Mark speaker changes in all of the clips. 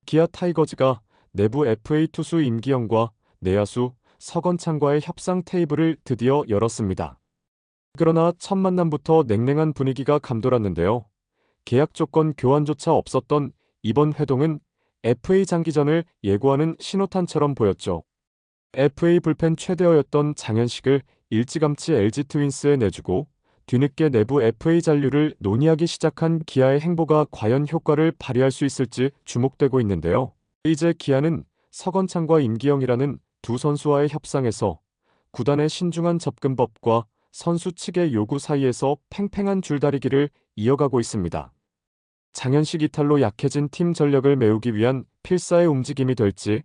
Speaker 1: 기아 타이거즈가 내부 FA 투수 임기영과 내야수 서건창과의 협상 테이블을 드디어 열었습니다. 그러나 첫 만남부터 냉랭한 분위기가 감돌았는데요. 계약 조건 교환조차 없었던 이번 회동은 FA 장기전을 예고하는 신호탄처럼 보였죠. FA 불펜 최대어였던 장현식을 일찌감치 LG 트윈스에 내주고 뒤늦게 내부 FA 잔류를 논의하기 시작한 기아의 행보가 과연 효과를 발휘할 수 있을지 주목되고 있는데요. 이제 기아는 서건창과 임기영이라는 두 선수와의 협상에서 구단의 신중한 접근법과 선수 측의 요구 사이에서 팽팽한 줄다리기를 이어가고 있습니다. 장현식 이탈로 약해진 팀 전력을 메우기 위한 필사의 움직임이 될지,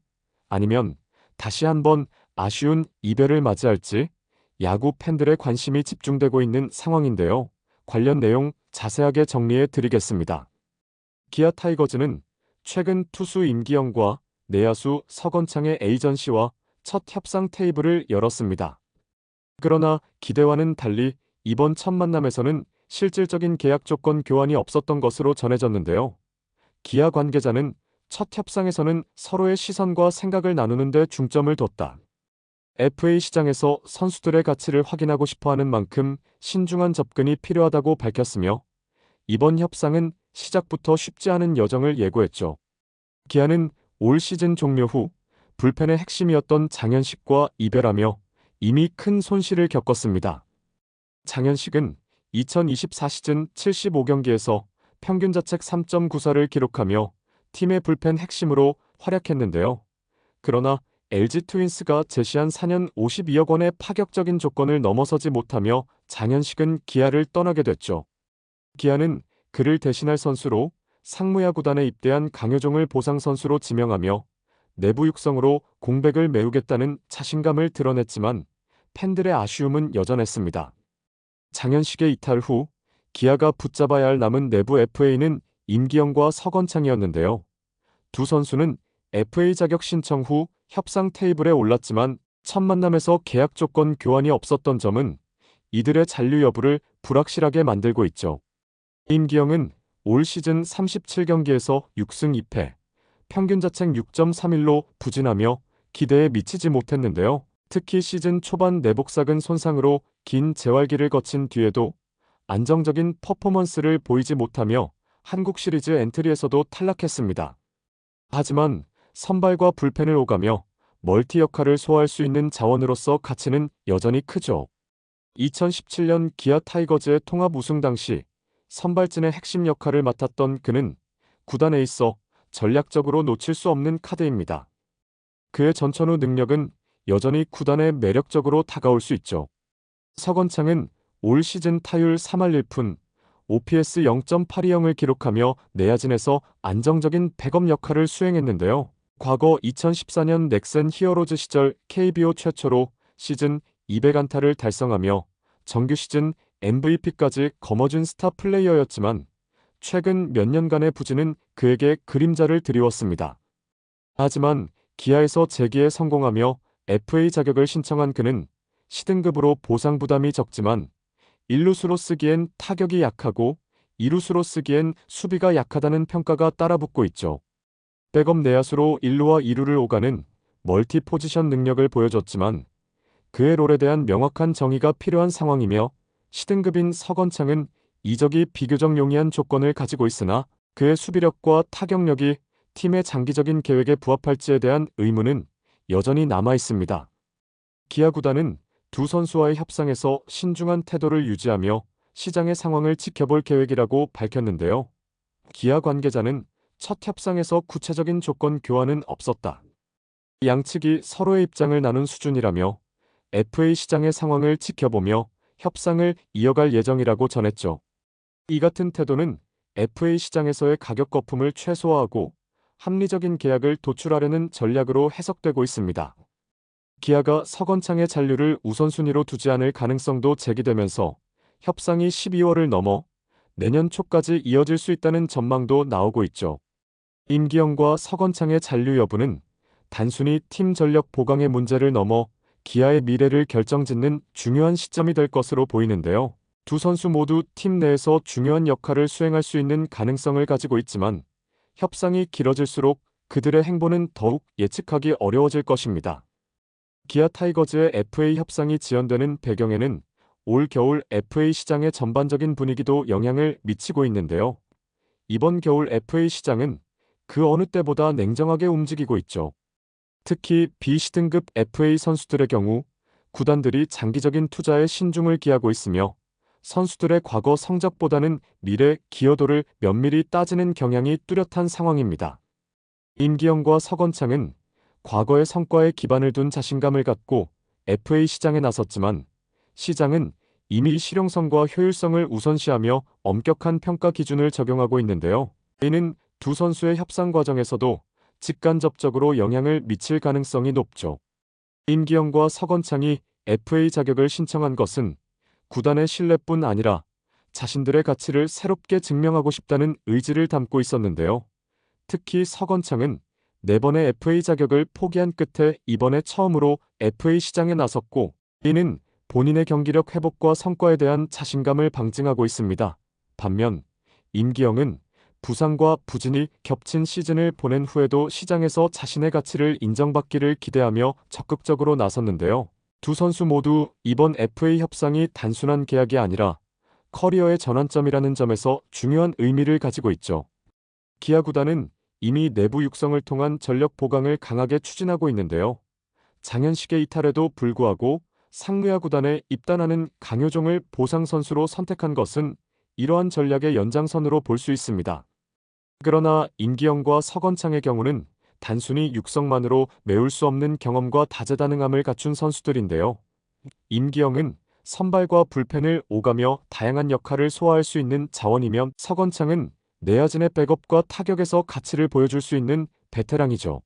Speaker 1: 아니면 다시 한번 아쉬운 이별을 맞이할지 야구 팬들의 관심이 집중되고 있는 상황인데요. 관련 내용 자세하게 정리해 드리겠습니다. 기아 타이거즈는 최근 투수 임기영과 내야수 서건창의 에이전시와 첫 협상 테이블을 열었습니다. 그러나 기대와는 달리 이번 첫 만남에서는 실질적인 계약 조건 교환이 없었던 것으로 전해졌는데요. 기아 관계자는 첫 협상에서는 서로의 시선과 생각을 나누는 데 중점을 뒀다. FA 시장에서 선수들의 가치를 확인하고 싶어하는 만큼 신중한 접근이 필요하다고 밝혔으며, 이번 협상은 시작부터 쉽지 않은 여정을 예고했죠. 기아는 올 시즌 종료 후 불펜의 핵심이었던 장현식과 이별하며 이미 큰 손실을 겪었습니다. 장현식은 2024 시즌 75경기에서 평균 자책 3.94를 기록하며 팀의 불펜 핵심으로 활약했는데요. 그러나 LG 트윈스가 제시한 4년 52억 원의 파격적인 조건을 넘어서지 못하며 장현식은 기아를 떠나게 됐죠. 기아는 그를 대신할 선수로 상무야 구단에 입대한 강효종을 보상 선수로 지명하며 내부 육성으로 공백을 메우겠다는 자신감을 드러냈지만 팬들의 아쉬움은 여전했습니다. 장현식의 이탈 후 기아가 붙잡아야 할 남은 내부 FA는 임기영과 서건창이었는데요. 두 선수는 FA 자격 신청 후 협상 테이블에 올랐지만 첫 만남에서 계약 조건 교환이 없었던 점은 이들의 잔류 여부를 불확실하게 만들고 있죠. 임기영은 올 시즌 37경기에서 6승 2패, 평균 자책 6.31로 부진하며 기대에 미치지 못했는데요. 특히 시즌 초반 내복사근 손상으로 긴 재활기를 거친 뒤에도 안정적인 퍼포먼스를 보이지 못하며 한국 시리즈 엔트리에서도 탈락했습니다. 하지만 선발과 불펜을 오가며 멀티 역할을 소화할 수 있는 자원으로서 가치는 여전히 크죠. 2017년 기아 타이거즈의 통합 우승 당시 선발진의 핵심 역할을 맡았던 그는 구단에 있어 전략적으로 놓칠 수 없는 카드입니다. 그의 전천후 능력은 여전히 구단에 매력적으로 다가올 수 있죠. 서건창은 올 시즌 타율 3할 1푼, OPS 0.820을 기록하며 내야진에서 안정적인 백업 역할을 수행했는데요. 과거 2014년 넥센 히어로즈 시절 KBO 최초로 시즌 200안타를 달성하며 정규 시즌 MVP까지 거머쥔 스타 플레이어였지만 최근 몇 년간의 부진은 그에게 그림자를 드리웠습니다. 하지만 기아에서 재기에 성공하며 FA 자격을 신청한 그는 시등급으로 보상 부담이 적지만 1루수로 쓰기엔 타격이 약하고 2루수로 쓰기엔 수비가 약하다는 평가가 따라붙고 있죠. 백업 내야수로 1루와 2루를 오가는 멀티 포지션 능력을 보여줬지만 그의 롤에 대한 명확한 정의가 필요한 상황이며, 시등급인 서건창은 이적이 비교적 용이한 조건을 가지고 있으나 그의 수비력과 타격력이 팀의 장기적인 계획에 부합할지에 대한 의문은 여전히 남아 있습니다. 기아 구단은 두 선수와의 협상에서 신중한 태도를 유지하며 시장의 상황을 지켜볼 계획이라고 밝혔는데요. 기아 관계자는 첫 협상에서 구체적인 조건 교환은 없었다. 양측이 서로의 입장을 나눈 수준이라며 FA 시장의 상황을 지켜보며 협상을 이어갈 예정이라고 전했죠. 이 같은 태도는 FA 시장에서의 가격 거품을 최소화하고 합리적인 계약을 도출하려는 전략으로 해석되고 있습니다. 기아가 서건창의 잔류를 우선순위로 두지 않을 가능성도 제기되면서 협상이 12월을 넘어 내년 초까지 이어질 수 있다는 전망도 나오고 있죠. 임기영과 서건창의 잔류 여부는 단순히 팀 전력 보강의 문제를 넘어 기아의 미래를 결정짓는 중요한 시점이 될 것으로 보이는데요. 두 선수 모두 팀 내에서 중요한 역할을 수행할 수 있는 가능성을 가지고 있지만 협상이 길어질수록 그들의 행보는 더욱 예측하기 어려워질 것입니다. 기아 타이거즈의 FA 협상이 지연되는 배경에는 올 겨울 FA 시장의 전반적인 분위기도 영향을 미치고 있는데요. 이번 겨울 FA 시장은 그 어느 때보다 냉정하게 움직이고 있죠. 특히 B시등급 FA 선수들의 경우 구단들이 장기적인 투자에 신중을 기하고 있으며 선수들의 과거 성적보다는 미래 기여도를 면밀히 따지는 경향이 뚜렷한 상황입니다. 임기영과 서건창은 과거의 성과에 기반을 둔 자신감을 갖고 FA 시장에 나섰지만 시장은 이미 실용성과 효율성을 우선시하며 엄격한 평가 기준을 적용하고 있는데요. 이는 두 선수의 협상 과정에서도 직간접적으로 영향을 미칠 가능성이 높죠. 임기영과 서건창이 FA 자격을 신청한 것은 구단의 신뢰뿐 아니라 자신들의 가치를 새롭게 증명하고 싶다는 의지를 담고 있었는데요. 특히 서건창은 4번의 FA 자격을 포기한 끝에 이번에 처음으로 FA 시장에 나섰고 이는 본인의 경기력 회복과 성과에 대한 자신감을 방증하고 있습니다. 반면 임기영은 부상과 부진이 겹친 시즌을 보낸 후에도 시장에서 자신의 가치를 인정받기를 기대하며 적극적으로 나섰는데요. 두 선수 모두 이번 FA 협상이 단순한 계약이 아니라 커리어의 전환점이라는 점에서 중요한 의미를 가지고 있죠. 기아 구단은 이미 내부 육성을 통한 전력 보강을 강하게 추진하고 있는데요. 장현식의 이탈에도 불구하고 상무야 구단에 입단하는 강효종을 보상 선수로 선택한 것은 이러한 전략의 연장선으로 볼 수 있습니다. 그러나 임기영과 서건창의 경우는 단순히 육성만으로 메울 수 없는 경험과 다재다능함을 갖춘 선수들인데요. 임기영은 선발과 불펜을 오가며 다양한 역할을 소화할 수 있는 자원이면 서건창은 내야진의 백업과 타격에서 가치를 보여줄 수 있는 베테랑이죠.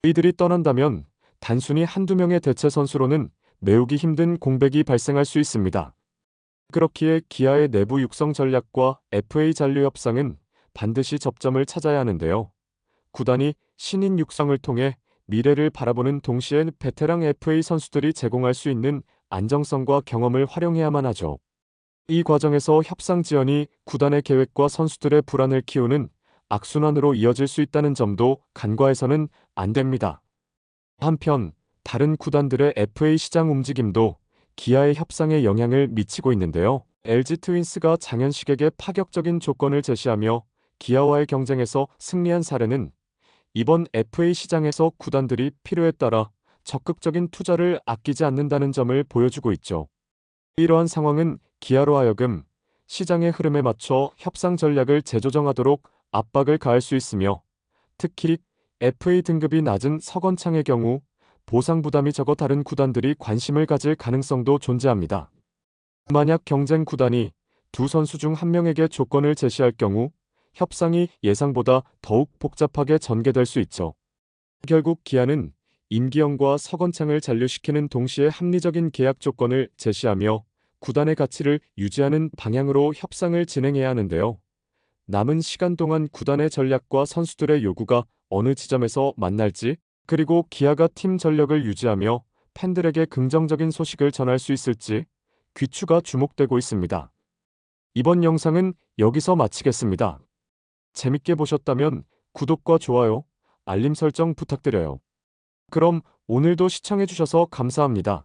Speaker 1: 이들이 떠난다면 단순히 한두 명의 대체 선수로는 메우기 힘든 공백이 발생할 수 있습니다. 그렇기에 기아의 내부 육성 전략과 FA 잔류 협상은 반드시 접점을 찾아야 하는데요. 구단이 신인 육성을 통해 미래를 바라보는 동시에 베테랑 FA 선수들이 제공할 수 있는 안정성과 경험을 활용해야만 하죠. 이 과정에서 협상 지연이 구단의 계획과 선수들의 불안을 키우는 악순환으로 이어질 수 있다는 점도 간과해서는 안 됩니다. 한편 다른 구단들의 FA 시장 움직임도 기아의 협상에 영향을 미치고 있는데요. LG 트윈스가 장현식에게 파격적인 조건을 제시하며 기아와의 경쟁에서 승리한 사례는 이번 FA 시장에서 구단들이 필요에 따라 적극적인 투자를 아끼지 않는다는 점을 보여주고 있죠. 이러한 상황은 기아로 하여금 시장의 흐름에 맞춰 협상 전략을 재조정하도록 압박을 가할 수 있으며 특히 FA 등급이 낮은 서건창의 경우 보상 부담이 적어 다른 구단들이 관심을 가질 가능성도 존재합니다. 만약 경쟁 구단이 두 선수 중 한 명에게 조건을 제시할 경우 협상이 예상보다 더욱 복잡하게 전개될 수 있죠. 결국 기아는 임기영과 서건창을 잔류시키는 동시에 합리적인 계약 조건을 제시하며 구단의 가치를 유지하는 방향으로 협상을 진행해야 하는데요. 남은 시간 동안 구단의 전략과 선수들의 요구가 어느 지점에서 만날지, 그리고 기아가 팀 전력을 유지하며 팬들에게 긍정적인 소식을 전할 수 있을지 귀추가 주목되고 있습니다. 이번 영상은 여기서 마치겠습니다. 재밌게 보셨다면 구독과 좋아요, 알림 설정 부탁드려요. 그럼 오늘도 시청해주셔서 감사합니다.